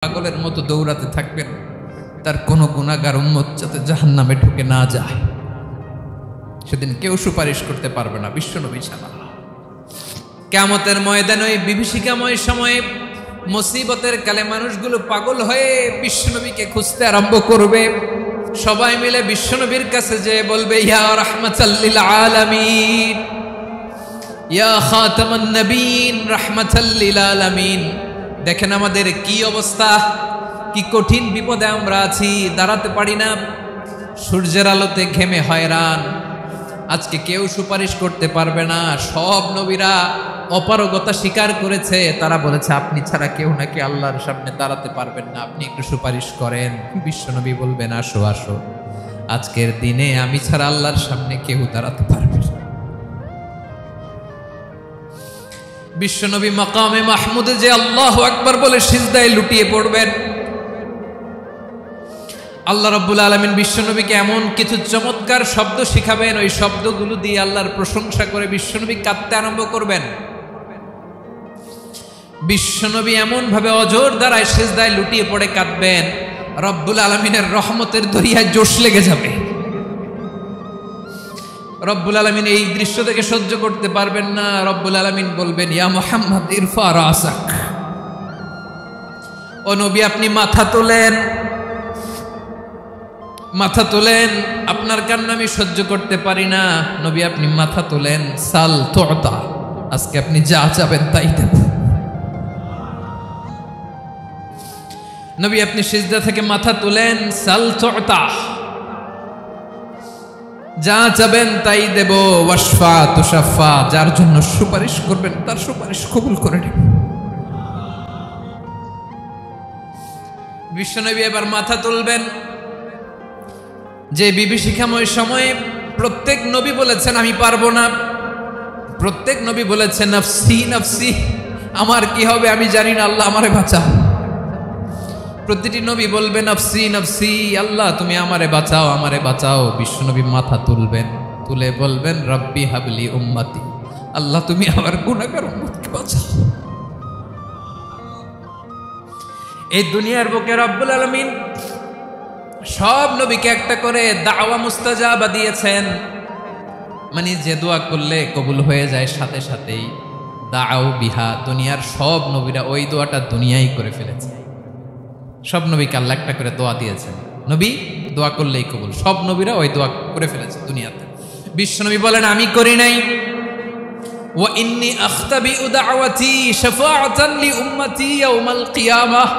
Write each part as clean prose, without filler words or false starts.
পাগলের মতো দৌড়াতে থাকবেন, তার কোনো গুনাহগার উম্মত যাতে জাহান্নামে ঢুকে না যায়। সেদিন কেউ সুপারিশ করতে পারবে না বিশ্বনবী ছাড়া। কিয়ামতের ময়দানে ওই বিভীষিকাময় সময়ে মুসিবতের কালে মানুষগুলো পাগল হয়ে বিশ্বনবীকে খুঁজতে আরম্ভ করবে। সবাই মিলে বিশ্বনবীর কাছে যেয়ে বলবে, ইয়া রাহমাতাল লিল আলামিন, ইয়া খাতামান নবীন, রাহমাতাল লিল আলামিন। দেখেন আমাদের কি অবস্থা, কি কঠিন বিপদে আমরা আছি, দাঁড়াতে পারি না, সূর্যের আলোতে ঘেমে হয়রান। আজকে কেউ সুপারিশ করতে পারবে না। সব নবীরা অপারগতা স্বীকার করেছে, তারা বলেছে আপনি ছাড়া কেউ নাকি আল্লাহর সামনে দাঁড়াতে পারবেন না, আপনি একটু সুপারিশ করেন। বিশ্বনবী বলবেন, আসো আসো, আজকের দিনে আমি ছাড়া আল্লাহর সামনে কেউ দাঁড়াতে পারবে না। বিশ্বনবী মাকামে মাহমুদে যে আল্লাহু আকবার বলে সিজদায় লুটিয়ে পড়বেন, আল্লাহ রাব্বুল আলামিন বিশ্বনবীকে এমন কিছু চমৎকার শব্দ শিখাবেন, ওই শব্দগুলো দিয়ে আল্লাহর প্রশংসা করে বিশ্বনবী কাঁদতে আরম্ভ করবেন। বিশ্বনবী এমন ভাবে অজর দ্বারায় সিজদায় লুটিয়ে পড়ে কাঁদবেন, রব্বুল আলামিনের রহমতের দরিয়ায় জোশ লেগে যাবে। রব্বুল আলামিন এই দৃশ্য থেকে সহ্য করতে পারবেন না। রব্বুল আলামিন বলবেন, ইয়া মুহাম্মদ ইরফা রাসাক, ও নবী আপনি মাথা তোলেন, মাথা তোলেন, আপনার কান্না আমি সহ্য করতে পারি না। নবী আপনি মাথা তোলেন, সাল তুতা, আজকে আপনি যা চাবেন তাই দেব। নবী আপনি সিজদা থেকে মাথা তুলেন, সাল তুতা, যা চাবেন তাই দেব। ওয়াশফা তুশাফা, যার জন্য সুপারিশ করবেন তার সুপারিশ কবুল করে নেব। বিশ্বনবী এবার মাথা তুলবেন। যে বিভীষিকাময় সময়ে প্রত্যেক নবী বলেছেন আমি পারবো না, প্রত্যেক নবী বলেছেন নফসি নফসি, আমার কি হবে আমি জানি না, আল্লাহ আমারে বাঁচাও। প্রতিটি নবী বলবেন নফসি নফসি, আল্লাহ তুমি আমারে বাঁচাও, আমারে বাঁচাও। বিশ্বনবী মাথা তুলবেন, তুলে বলবেন রব্বি হাবলি উম্মতি, আল্লাহ তুমি আমার গুনাহগার উম্মতকে বাঁচাও। এই দুনিয়ার বুকে রব্বুল আলামিন সব নবীকে একটা করে দাওয়া মুস্তাজাবা দিয়েছেন, মানে যে দোয়া করলে কবুল হয়ে যায় সাথে সাথেই। দাও বিহা, দুনিয়ার সব নবীরা ওই দোয়াটা দুনিয়াই করে ফেলেছে। সব নবীকে আল্লাহ একটা করে দোয়া দিয়েছেন, নবী দোয়া করলেই কবুল। সব নবীরা ওই দোয়া করে ফেলেছে দুনিয়াতে। বিশ্বনবী বলেন আমি করি নাই। ওয়া ইন্নী আখতাবিউ দাওয়াতি শাফাআতান লি উম্মতি ইয়াউমাল কিয়ামাহ,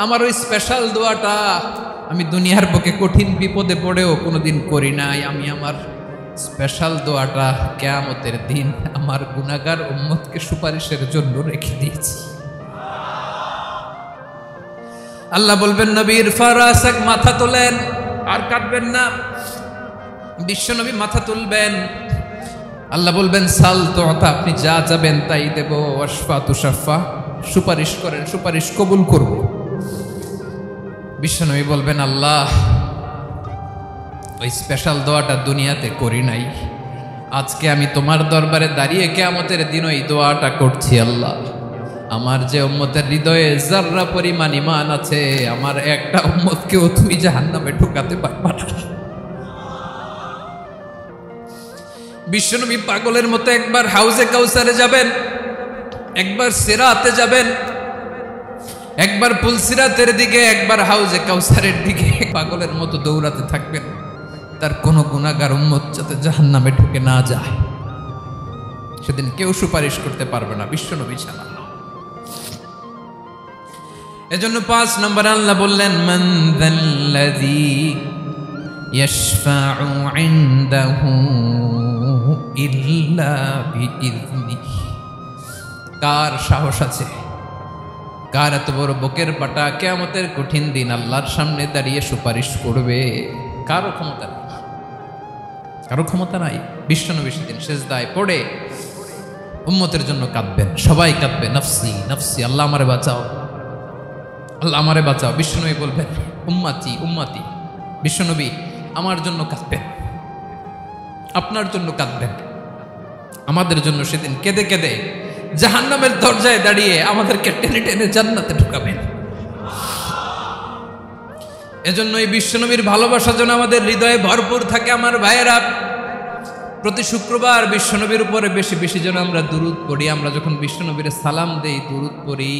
আমার ওই স্পেশাল দোয়াটা আমি দুনিয়ার বুকে কঠিন বিপদে পড়েও কোনোদিন করি নাই। আমি আমার স্পেশাল দোয়াটা কিয়ামতের দিন আমার গুনাহগার উম্মতকে সুপারিশের জন্য রেখে দিয়েছি। আল্লাহ বলবেন নবীর ফারাসাক, মাথা তোলেন, আর কাটবেন না। বিশ্বনবী মাথা তুলবেন, আল্লাহ বলবেন সাল তুতা, আপনি যা চাবেন তাই দেব। ওয়াশফা তুশাফা, সুপারিশ করেন, সুপারিশ কবুল করব। বিশ্বনবী বলবেন আল্লাহ ওই স্পেশাল দোয়াটা দুনিয়াতে করি নাই, আজকে আমি তোমার দরবারে দাঁড়িয়ে কিয়ামতের দিন ওই দোয়াটা করছি। আল্লাহ আমার যে উম্মতের হৃদয়ে যাররা পরিমাণ ঈমান আছে, আমার একটা উম্মতকেও তুমি জাহান্নামে ঢোকাতে পারবা না। বিশ্বনবী পাগলের মতো একবার হাউজে কাউসারে যাবেন, একবার সিরাতে যাবেন, একবার পুলসিরাতের দিকে, একবার হাউজে কাউসারের দিকে। পাগলের মতো দৌড়াতে থাকবেন, তার কোনো গুনাহগার উম্মত যাতে জাহান্নামে ঢুকে না যায়। সেদিন কেউ সুপারিশ করতে পারবে না বিশ্বনবী ছাড়া। এজন্য 5 নম্বর আল্লাহ বললেন মান যাল্লাযী ইয়াশফাউ ইনদাহু ইল্লা বিইযনিহি, কার সাহস আছে, কার এত বড় বুকের পাটা কিয়ামতের কঠিন দিন আল্লাহর সামনে দাঁড়িয়ে সুপারিশ করবে? কারো ক্ষমতা নেই, কারো ক্ষমতা নাই। বিশ্বনবী সেদিন সিজদায় পড়ে উম্মতের জন্য কাঁদবেন, সবাই কাঁদবে নফসি নফসি, আল্লাহ আমারে বাঁচাও, আল্লাহ আমারে বাঁচাও। বিশ্বনবী বলবেন উম্মতি উম্মতি, বিশ্বনবী আমার জন্য কাঁদবেন, আপনার জন্য কাঁদবেন, আমাদের জন্য সেদিন কেঁদে কেঁদে জাহান্নামের দরজায় দাঁড়িয়ে আমাদেরকে টেনে টেনে জান্নাতে ঢুকাবেন। এজন্য এই বিশ্বনবীর ভালোবাসা যেন আমাদের হৃদয়ে ভরপুর থাকে। আমার ভাইয়েরা, প্রতি শুক্রবার বিশ্বনবীর উপরে বেশি বেশি যেন আমরা দুরূদ পড়ি। আমরা যখন বিশ্বনবীর সালাম দেই, দুরূদ পড়ি,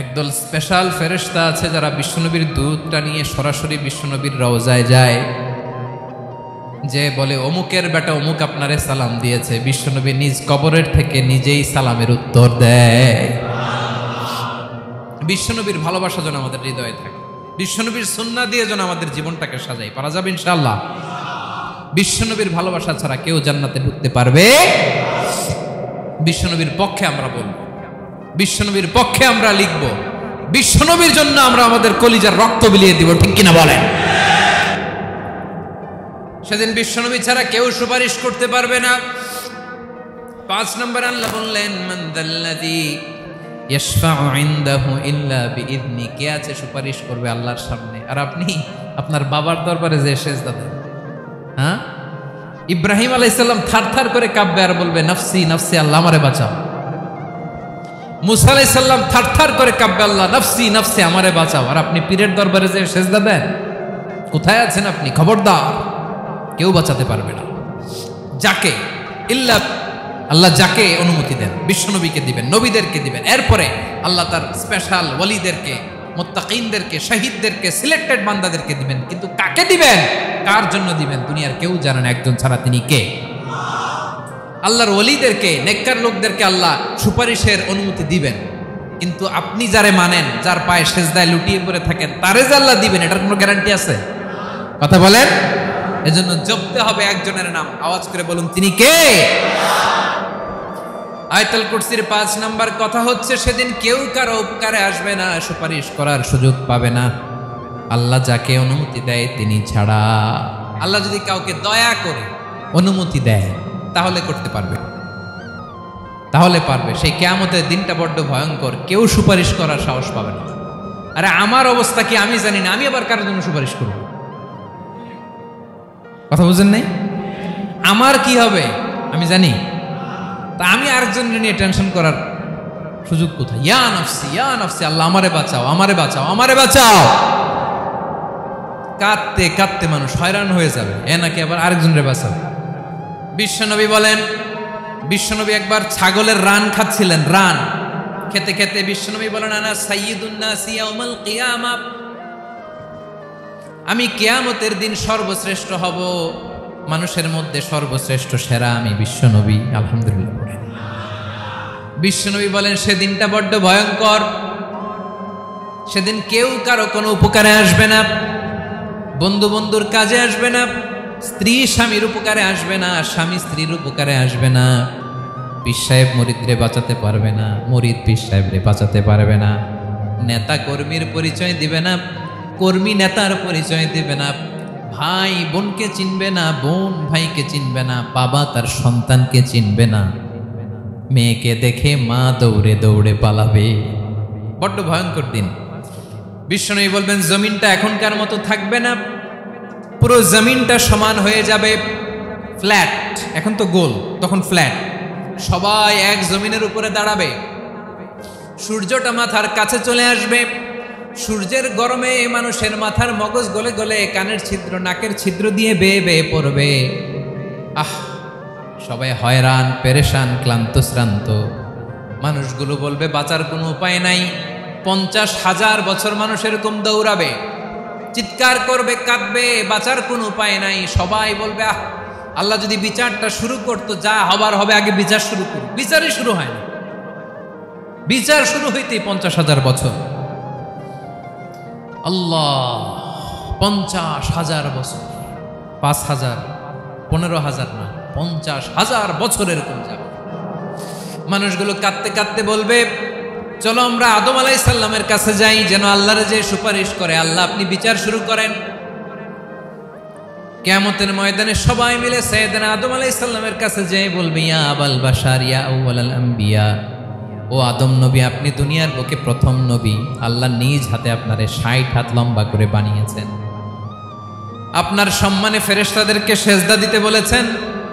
একদল স্পেশাল ফেরেশতা আছে যারা বিশ্বনবীর দুরূদটা নিয়ে সরাসরি বিশ্বনবীর রওজায় যায়, যে বলে অমুকের বেটা অমুক আপনারে সালাম দিয়েছে। বিশ্বনবী নিজ কবরের থেকে নিজেই সালামের উত্তর দেয়। বিশ্বনবীর ভালোবাসা যেন আমাদের হৃদয়ে থাকে, বিশ্বনবীর সুন্নাহ দিয়ে যেন আমাদের জীবনটাকে সাজাই। পারা যাবে ইনশাআল্লাহ। বিশ্বনবীর ভালোবাসা ছাড়া কেউ জান্নাতে ঢুকতে পারবে। বিশ্বনবীর পক্ষে আমরা বলব, বিশ্বনবীর পক্ষে আমরা লিখব, বিশ্বনবীর জন্য আমরা আমাদের কলিজার রক্ত বিলিয়ে দিব, ঠিক কিনা বলেন? সেদিন বিশ্বনবী ছাড়া কেউ সুপারিশ করতে পারবে না। 5 নম্বর আল্লাহ বললেন, মান দাল্লাযী ইয়াশফাউ ইনদাহু ইল্লা বিইذনি। কে আছে সুপারিশ করবে আল্লাহর সামনে? আর আপনি আপনার বাবার দরবারে যে সেজদা দেন, হ্যাঁ, ইব্রাহিম আলাইহিস সালাম থারথার করে কাঁপবে আর বলবে নাফসি নাফসি, আল্লাহ আমারে বাঁচাও। মুসা আলাইহিস সালাম থারথার করে কাঁপবে, আল্লাহ নাফসি নাফসি, আমারে বাঁচাও। আর আপনি পীরের দরবারে যে সেজদা দেন, কোথায় আছেন আপনি? খবরদার, কেউ বাঁচাতে পারবে না। যাকে ইল্লা আল্লাহ যাকে অনুমতি দেন, বিশ্বনবীকে দিবেন, নবীদেরকে দিবেন। এরপরে আল্লাহ তার স্পেশাল ওয়ালিদেরকে, মুত্তাকিনদেরকে, শহীদদেরকে, সিলেক্টেড বান্দাদেরকে দিবেন। কিন্তু কাকে দিবেন, কার জন্য দিবেন, দুনিয়ার কেউ জানে না, একজন ছাড়া। তিনি কে? আল্লাহর ওয়ালিদেরকে, নেককার লোকদেরকে আল্লাহ সুপারিশের অনুমতি দিবেন। কিন্তু আপনি যারে মানেন, যার পায়ে সেজদায় লুটিয়ে পড়ে থাকেন, তারে যে আল্লাহ দিবেন, এটার কোনো গ্যারান্টি আছে? কথা বলেন। এজন্য জপতে হবে একজনের নাম। আওয়াজ করে বলুন, তিনি কে? আয়াতুল কুরসির 5 নাম্বার কথা হচ্ছে, সেদিন কেউ কারো উপকারে আসবে না, সুপারিশ করার সুযোগ পাবে না, আল্লাহ যাকে অনুমতি দেয় তিনি ছাড়া। আল্লাহ যদি কাউকে দয়া করে অনুমতি দেয় তাহলে করতে পারবে, তাহলে পারবে। সেই কিয়ামতের দিনটা বড্ড ভয়ঙ্কর, কেউ সুপারিশ করার সাহস পাবে না। আরে আমার অবস্থা কি আমি জানি না, আমি আবার কারোর জন্য সুপারিশ করব? কথা বুঝেন নাই? আমার কি হবে আমি জানি, তা আমি আরেকজনের নিয়ে টেনশন করার সুযোগ কোথায়? ইয়া নাফসি ইয়া নাফসি, আল্লাহ আমারে বাঁচাও, আমারে বাঁচাও, আমারে বাঁচাও। কাঁদতে কাঁদতে মানুষ হয়রান হয়ে যাবে, এ নাকি আবার আরেকজনের বাঁচাও। বিশ্বনবী বলেন, বিশ্বনবী একবার ছাগলের রান খাচ্ছিলেন, রান খেতে খেতে বিশ্বনবী বলেন, আনা সাইয়্যিদুন নাসি ইয়াউমাল কিয়ামা, আমি কিয়ামতের দিন সর্বশ্রেষ্ঠ হব, মানুষের মধ্যে সর্বশ্রেষ্ঠ সেরা আমি বিশ্বনবী। আলহামদুলিল্লাহ। বিশ্বনবী বলেন, সেদিনটা বড্ড ভয়ঙ্কর, সেদিন কেউ কারো কোনো উপকারে আসবে না, বন্ধু বন্ধুর কাজে আসবে না, স্ত্রী স্বামীর উপকারে আসবে না, স্বামী স্ত্রীর উপকারে আসবে না, পীর সাহেব মুরিদরে বাঁচাতে পারবে না, মুরিদ পীর সাহেবরে বাঁচাতে পারবে না, নেতা কর্মীর পরিচয় দিবে না, কর্মী নেতার পরিচয় দিবে না, ভাই বোনকে চিনবে না, বোন ভাইকে চিনবে না, বাবা তার সন্তানকে চিনবে না, মেয়েকে দেখে মা দৌড়ে দৌড়ে পালাবে। বড্ড ভয়ঙ্কর দিন। বিশ্বনবী বলবেন, জমিনটা এখনকার মতো থাকবে না, পুরো জমিনটা সমান হয়ে যাবে, ফ্ল্যাট। এখন তো গোল, তখন ফ্ল্যাট। সবাই এক জমিনের উপরে দাঁড়াবে, সূর্যটা মাথার কাছে চলে আসবে, সূর্যের গরমে মানুষের মাথার মগজ গলে গলে কানের ছিদ্র, নাকের ছিদ্র দিয়ে বেয়ে বেয়ে পড়বে। আহ, সবাই হয়রান, পেরেশান, ক্লান্ত শ্রান্ত। মানুষগুলো বলবে বাঁচার কোনো উপায় নাই। 50,000 বছর মানুষ এরকম দৌড়াবে, চিৎকার করবে, কাঁদবে, বাঁচার কোনো উপায় নাই। সবাই বলবে, আহ, আল্লাহ যদি বিচারটা শুরু করতো, যা হবার হবে, আগে বিচার শুরু করুন। বিচারই শুরু হয় না, বিচার শুরু হইতেই 50,000 বছর। আল্লাহ, 50,000 বছর, 5,000, 15,000 না, 50,000 বছর এরকম যাবে। মানুষগুলো কাঁদতে কাঁদতে বলবে, চলো আমরা আদম আলাইহিস সালামের কাছে যাই, যেন আল্লাহর যে সুপারিশ করে, আল্লাহ আপনি বিচার শুরু করেন। কিয়ামতের ময়দানে সবাই মিলে সাইয়েদনা আদম আলাইহিস সালামের কাছে যেয়ে বলবে, ইয়া আবাল বাশার ইয়া আউয়ালাল আম্বিয়া, ও আদম নবী, আপনি দুনিয়ার বুকে প্রথম নবী, আল্লাহ নিজ হাতে আপনারে 60 হাত লম্বা করে বানিয়েছেন, আপনার সম্মানে ফেরেশতাদেরকে সেজদা দিতে বলেছেন,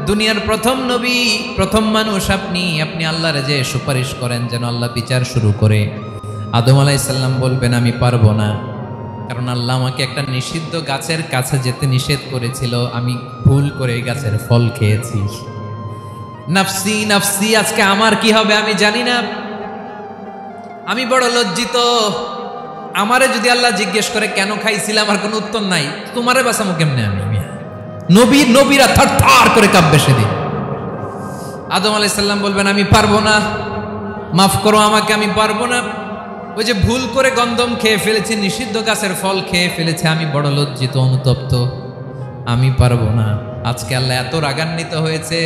দুনিয়ার প্রথম নবী, প্রথম মানুষ আপনি, আপনি আল্লাহরে যে সুপারিশ করেন যেন আল্লাহ বিচার শুরু করে। আদম আলাইহিস সালাম বলবেন, আমি পারবো না, কারণ আল্লাহ আমাকে একটা নিষিদ্ধ গাছের কাছে যেতে নিষেধ করেছিল, আমি ভুল করে এই গাছের ফল খেয়েছি। নাফসি নাফসি, আজকে আমার কি হবে আমি জানি না, আমি বড় লজ্জিত। আমারে যদি আল্লাহ জিজ্ঞেস করে কেন খাইছিলাম, আমার কোনো উত্তর নাই। তোমারে বাঁচামো কেমনে আমি? নবীরা থার থার করে কাঁপবে সেদিন। আদম আলাইহিস সালাম বলবেন আমি পারবো না, মাফ করো আমাকে, আমি পারবো না। ওই যে ভুল করে গন্ধম খেয়ে ফেলেছি, নিষিদ্ধ গাছের ফল খেয়ে ফেলেছে, আমি বড় লজ্জিত, অনুতপ্ত, আমি পারবো না। আজকে আল্লাহ এত রাগান্বিত হয়েছে,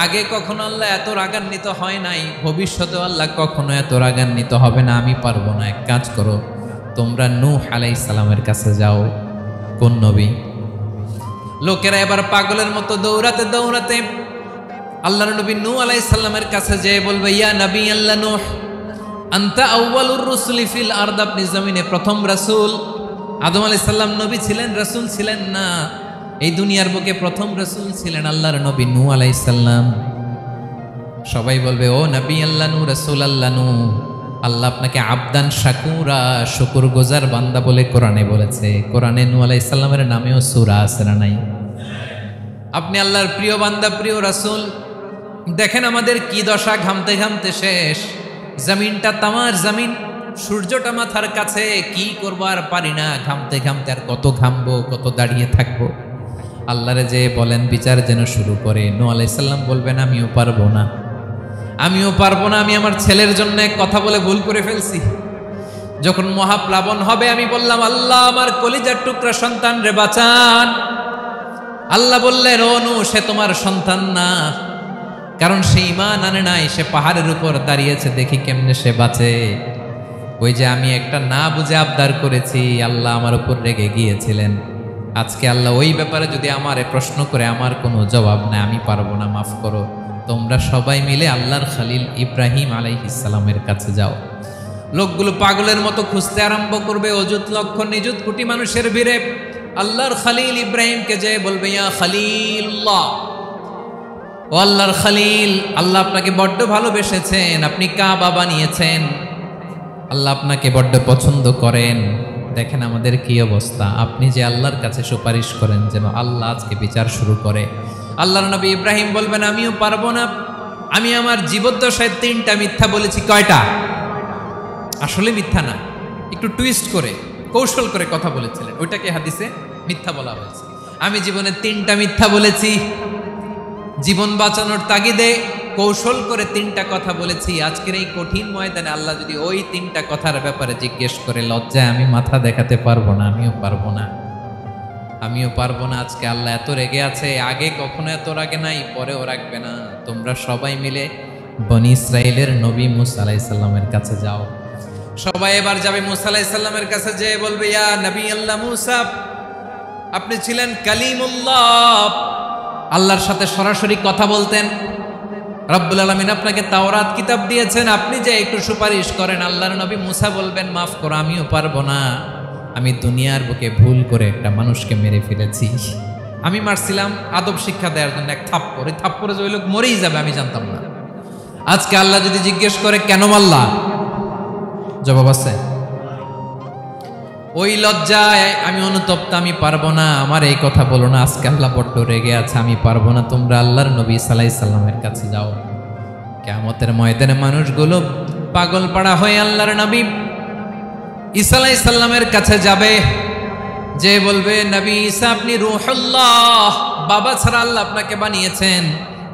আগে কখনো আল্লাহ এত রাগান্বিত হয় নাই, ভবিষ্যতে আল্লাহ কখনো এত রাগান্বিত হবে না। আমি পারবো না। এক কাজ করো, তোমরা নূহ আলাইহিস সালামের কাছে যাও। কোন নবী? লোকেরা এবার পাগলের মতো দৌড়াতে দৌড়াতে আল্লাহর নবী নূহ আলাইহিস সালামের কাছে যেয়ে বলবে, ইয়া নবী আল্লাহ নূহ, আনতা আউয়ালুর রুসুলি ফিল আরদ, আপনি জমিনে প্রথম রাসূল। আদম আলাইহিস সালাম নবী ছিলেন, রাসূল ছিলেন না। এই দুনিয়ার বুকে প্রথম রাসূল ছিলেন আল্লাহর নবী নূহ আলাইহিস সালাম। সবাই বলবে, ও নবী আল্লাহ নূহ, রাসূল আল্লাহ নূহ, আল্লাহ আপনাকে আবদান শাকুরা, শুকরগুজার বান্দা বলে কোরআনে বলেছে। কোরআনে নূহ আলাইহিস সালামের নামেও সূরা আছে না নাই? আপনি আল্লাহর প্রিয় বান্দা, প্রিয় রাসূল। দেখেন আমাদের কি দশা, ঘামতে ঘামতে শেষ। জমিনটা তামার জমিন, সূর্যটা মাথার কাছে, কি করবো আর পারি না, ঘামতে ঘামতে আর কত ঘামবো, কত দাঁড়িয়ে থাকবো। আল্লাহরে যে বলেন বিচার যেন শুরু করে। নূহ আলাইহিস সালাম বলবেন আমিও পারবো না, আমিও পারবো না। আমি আমার ছেলের জন্য কথা বলে ভুল করে ফেলছি। যখন মহাপ্লাবন হবে আমি বললাম, আল্লাহ আমার কলিজার টুকরা সন্তান রে বাঁচান। আল্লাহ বললেন, ও নূহ, সে তোমার সন্তান না, কারণ সে ঈমান আনে নাই, সে পাহাড়ের উপর দাঁড়িয়েছে, দেখি কেমনে সে বাঁচে। ওই যে আমি একটা না বুঝে আবদার করেছি, আল্লাহ আমার উপর রেগে গিয়েছিলেন। আজকে আল্লাহ ওই ব্যাপারে যদি আমারে প্রশ্ন করে, আমার কোনো জবাব নাই, আমি পারবো না, মাফ করো। তোমরা সবাই মিলে আল্লাহর খলিল ইব্রাহিম আলাইহিস সালামের কাছে যাও। লোকগুলো পাগলের মতো খুঁজতে আরম্ভ করবে, অযুত লক্ষ নিযুত কোটি মানুষের ভিড়ে আল্লাহর খলিল ইব্রাহিমকে যে বলবে, ইয়া খলিলুল্লাহ, ও আল্লাহর খলিল, আল্লাহ আপনাকে বড্ড ভালোবেসেছেন, আপনি কাবা বানিয়েছেন, আল্লাহ আপনাকে বড্ড পছন্দ করেন। দেখেন আমাদের কি অবস্থা। আপনি যে আল্লাহর কাছে সুপারিশ করেন যেন আল্লাহ আজকে বিচার শুরু করে। আল্লাহর নবী ইব্রাহিম বলবেন, আমিও পারবো না। আমি আমার জীবদ্দশায় 3টা মিথ্যা বলেছি। কয়টা? আসলে মিথ্যা না, একটু টুইস্ট করে, কৌশল করে কথা বলেছিলেন, ওইটাকে হাদিসে মিথ্যা বলা হয়েছে। আমি জীবনে 3টা মিথ্যা বলেছি, জীবন বাঁচানোর তাগিদে কৌশল করে 3টা কথা বলেছি। আজকের এই কঠিন ময়দানে আল্লাহ যদি ওই 3টা কথার ব্যাপারে জিজ্ঞেস করে, লজ্জায় আমি মাথা দেখাতে পারবো না, আমিও পারবো না, আমিও পারবো না। আজকে আল্লাহ এত রেগে আছে, আগে কখনো এত রাগে নাই, পরেও রাখবে না। তোমরা সবাই মিলে বনি ইসরাইলের নবী মূসা আলাইহিস সালামের কাছে যাও। সবাই এবার যাবে মূসা আলাইহিস সালামের কাছে, যে বলবে, ইয়া নবী আল্লাহ মূসা, আপনি ছিলেন কালিমুল্লাহ, আল্লাহর সাথে সরাসরি কথা বলতেন। রব্বুল আলামিন আপনাকে তাওরাত কিতাব দিয়েছেন, আপনি যে একটু সুপারিশ করেন। আল্লাহর নবী মূসা বলবেন, মাফ করো, আমিও পারবো না। আমি দুনিয়ার বুকে ভুল করে একটা মানুষকে মেরে ফেলেছি। আমি মারছিলাম আদব শিক্ষা দেওয়ার জন্য এক থাপ্পড়, এই থাপ্পড়ে যে ওই লোক মরেই যাবে আমি জানতাম না। আজকে আল্লাহ যদি জিজ্ঞেস করে কেন মারলা, জবাব আছে? ওই লজ্জায় আমি অনুতপ্ত, আমি পারবো না, আমার এই কথা বলো না। আজকে আল্লাহ বড্ড রেগে আছে, আমি পারবো না। তোমরা আল্লাহর নবী ঈসা আলাইহিস সালামের কাছে যাও। কিয়ামতের ময়দানে মানুষগুলো পাগল পাড়া হয়ে আল্লাহর নবী ঈসা আলাইহিস সালামের কাছে যাবে, যে বলবে, নবী ঈসা আপনি রূহুল্লাহ, বাবা ছাড়া আল্লাহ আপনাকে বানিয়েছেন,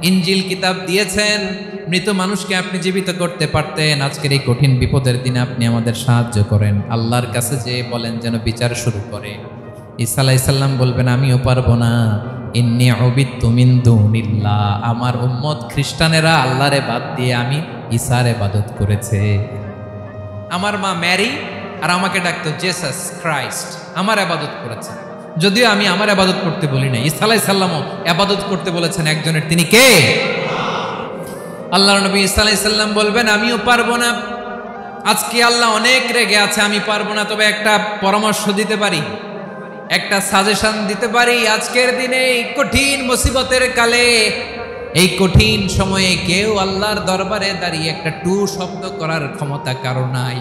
ইনজিল কিতাব দিয়েছেন, মৃত মানুষকে আপনি জীবিত করতে পারতেন। আজকের এই কঠিন বিপদের দিনে আপনি আমাদের সাহায্য করেন। আল্লাহর কাছে যে বলেন যেন বিচার শুরু করে। ঈসা আলাইহিস সালাম বলবেন, আমিও পারবো না। ইন্নী উবিদতু মিন দুনিল্লাহ, আমার উম্মত খ্রিস্টানেরা আল্লাহরে বাদ দিয়ে আমি ঈসার ইবাদত করেছে। আমার মা ম্যারি আর আমাকে ডাকতো জেসাস ক্রাইস্ট, আমার ইবাদত করেছে। যদিও আমি আমার ইবাদত করতে বলি না, ঈসা আলাইহিস সালামও ইবাদত করতে বলেছেন একজনের, তিনি কে? আল্লাহর নবী ঈসা আলাইহিস সালাম বলবেন, আমিও পারবো না। আজকে আল্লাহ অনেক রেগে আছে, আমি পারবো না। তবে একটা পরামর্শ দিতে পারি, একটা সাজেশন দিতে পারি। আজকের দিনে এই কঠিন মুসিবতের কালে, এই কঠিন সময়ে কেউ আল্লাহর দরবারে দাঁড়িয়ে একটা টু শব্দ করার ক্ষমতা কারো নাই।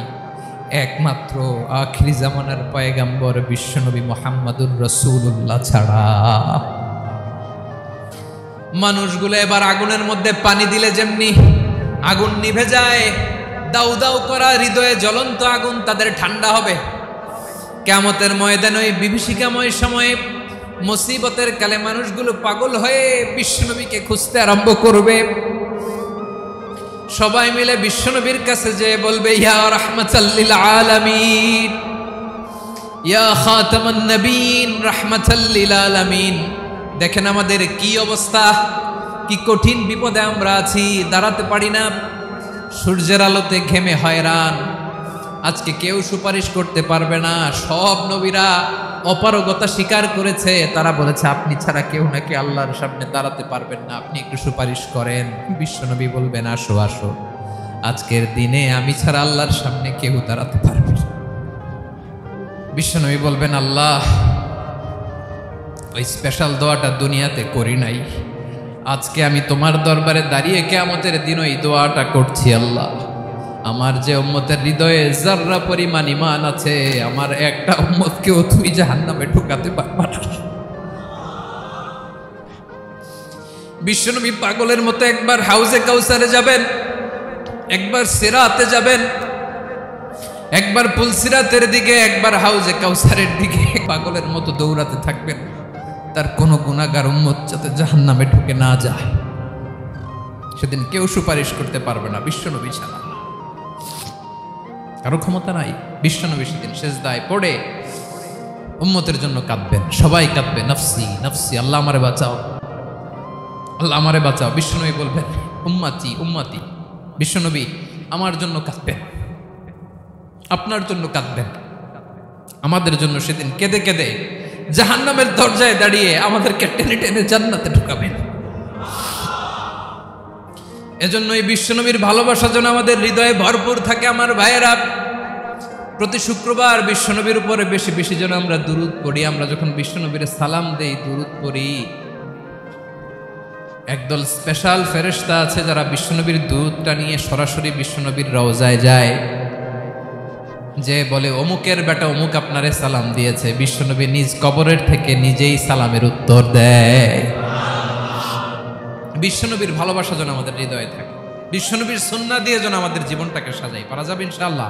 একমাত্র আখিরি জামানার পয়গাম্বর বিশ্বনবী মুহাম্মদুর রাসূলুল্লাহ ছাড়া। মানুষগুলো এবার আগুনের মধ্যে পানি দিলে যেমনি আগুন নিভে যায়, দাউ দাউ করা হৃদয়ে জ্বলন্ত আগুন তাদের ঠান্ডা হবে। কিয়ামতের ময়দানে ওই বিভীষিকাময় সময়ে মুসিবতের কালে মানুষগুলো পাগল হয়ে বিশ্বনবীকে খুঁজতে আরম্ভ করবে। সবাই মিলে বিশ্বনবীর কাছে যেয়ে বলবে, ইয়া রাহমাতাল লিল আলামিন, ইয়া খাতামান নবীন, রাহমাতাল লিল আলামিন। দেখেন আমাদের কি অবস্থা, কি কঠিন বিপদে আমরা আছি, দাঁড়াতে পারি না, সূর্যের আলোতে ঘেমে হয়রান। আজকে কেউ সুপারিশ করতে পারবে না। সব নবীরা অপারগতা স্বীকার করেছে, তারা বলেছে আপনি ছাড়া কেউ নাকি আল্লাহর সামনে দাঁড়াতে পারবেন না, আপনি একটু সুপারিশ করেন। বিশ্বনবী বলবেন, আসো আসো, আজকের দিনে আমি ছাড়া আল্লাহর সামনে কেউ দাঁড়াতে পারবে না। বিশ্বনবী বলবেন, আল্লাহ ওই স্পেশাল দোয়াটা দুনিয়াতে করি নাই, আজকে আমি তোমার দরবারে দাঁড়িয়ে কিয়ামতের দিন ওই দোয়াটা করছি। আল্লাহ, আমার যে উম্মতের হৃদয়ে যাররা পরিমাণ ঈমান আছে, আমার একটা উম্মতকেও তুমি জাহান্নামে ঢুকাতে পারবা না। বিশ্বনবী পাগলের মতো একবার হাউজে কাউসারে যাবেন, একবার সিরাতে যাবেন, একবার পুলসিরাতের দিকে, একবার হাউজে কাউসারের দিকে পাগলের মতো দৌড়াতে থাকবেন। তার কোনো গুনাহগার উম্মত যাতে জাহান্নামে ঢুকে না যায়। সেদিন কেউ সুপারিশ করতে পারবে না বিশ্বনবী ছাড়া, কারো ক্ষমতা নাই। বিশ্বনবী সেদিন সেজদায় পড়ে উম্মতের জন্য কাঁদবেন, সবাই কাঁদবে, নফসি নফসি, আল্লাহ আমারে বাঁচাও, আল্লাহ আমারে বাঁচাও। বিশ্বনবী বলবেন, উম্মতি উম্মতি। বিশ্বনবী আমার জন্য কাঁদবেন, আপনার জন্য কাঁদবেন, আমাদের জন্য সেদিন কেঁদে কেঁদে জাহান্নামের দরজায় দাঁড়িয়ে আমাদেরকে টেনে টেনে জান্নাতে ঢুকাবেন। এজন্য এই বিশ্বনবীর ভালোবাসা যেন আমাদের হৃদয়ে ভরপুর থাকে। আমার ভাইয়েরা, প্রতি শুক্রবার বিশ্বনবীর উপরে বেশি বেশি যেন আমরা দুরূদ পড়ি। আমরা যখন বিশ্বনবীর সালাম দেই, দুরূদ পড়ি, একদল স্পেশাল ফেরেশতা আছে যারা বিশ্বনবীর দুরূদটা নিয়ে সরাসরি বিশ্বনবীর রওজায় যায়, যে বলে অমুকের বেটা অমুক আপনারে সালাম দিয়েছে। বিশ্বনবী নিজ কবরের থেকে নিজেই সালামের উত্তর দেয়। বিশ্বনবীর ভালোবাসা যেন আমাদের হৃদয়ে থাকে, বিশ্বনবীর সুন্নাহ দিয়ে যেন আমাদের জীবনটাকে সাজাই, পারা যাবে ইনশাআল্লাহ।